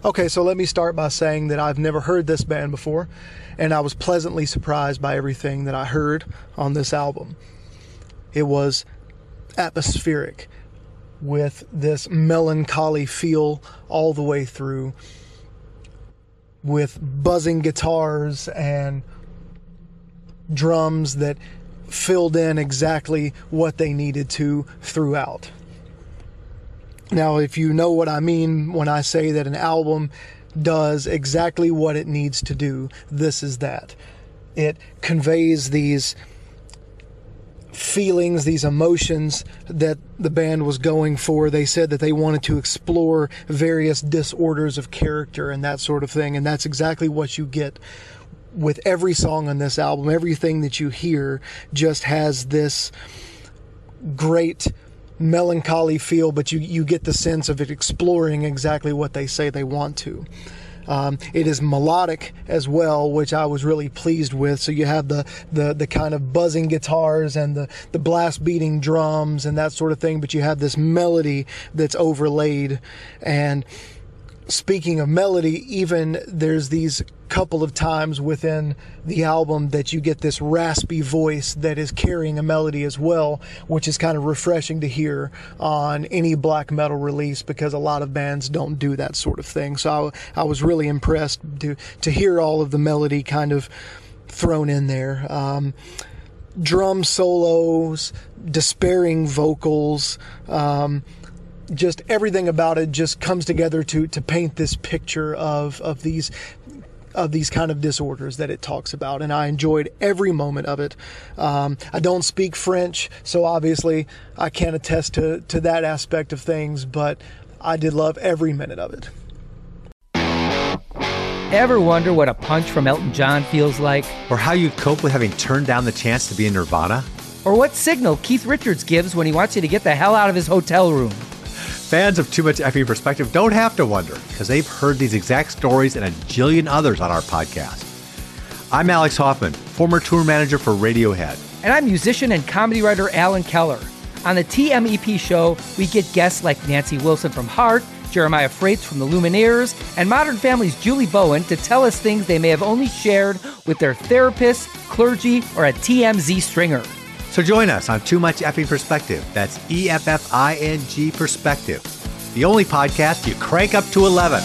Okay, so let me start by saying that I've never heard this band before, and I was pleasantly surprised by everything that I heard on this album. It was atmospheric, with this melancholy feel all the way through, with buzzing guitars and drums that filled in exactly what they needed to throughout. Now, if you know what I mean when I say that an album does exactly what it needs to do, this is that. It conveys these feelings, these emotions that the band was going for. They said that they wanted to explore various disorders of character and that sort of thing, and that's exactly what you get with every song on this album. Everything that you hear just has this great melancholy feel, but you get the sense of it exploring exactly what they say they want to. It is melodic as well, which I was really pleased with. So you have the kind of buzzing guitars and the blast beating drums and that sort of thing, but you have this melody that's overlaid. And speaking of melody, even there's these couple of times within the album that you get this raspy voice that is carrying a melody as well, which is kind of refreshing to hear on any black metal release, because a lot of bands don't do that sort of thing. So I was really impressed to hear all of the melody kind of thrown in there. Drum solos, despairing vocals, just everything about it just comes together to paint this picture of these kind of disorders that it talks about, and I enjoyed every moment of it. I don't speak French, so obviously I can't attest to that aspect of things, but I did love every minute of it. Ever wonder what a punch from Elton John feels like? Or how you'd cope with having turned down the chance to be in Nirvana? Or what signal Keith Richards gives when he wants you to get the hell out of his hotel room? Fans of Too Much Effing Perspective don't have to wonder, because they've heard these exact stories and a jillion others on our podcast. I'm Alex Hoffman, former tour manager for Radiohead. And I'm musician and comedy writer Alan Keller. On the TMEP show, we get guests like Nancy Wilson from Heart, Jeremiah Freites from the Lumineers, and Modern Family's Julie Bowen to tell us things they may have only shared with their therapist, clergy, or a TMZ stringer. So join us on Too Much Effing Perspective. That's EFFING Perspective. The only podcast you crank up to 11.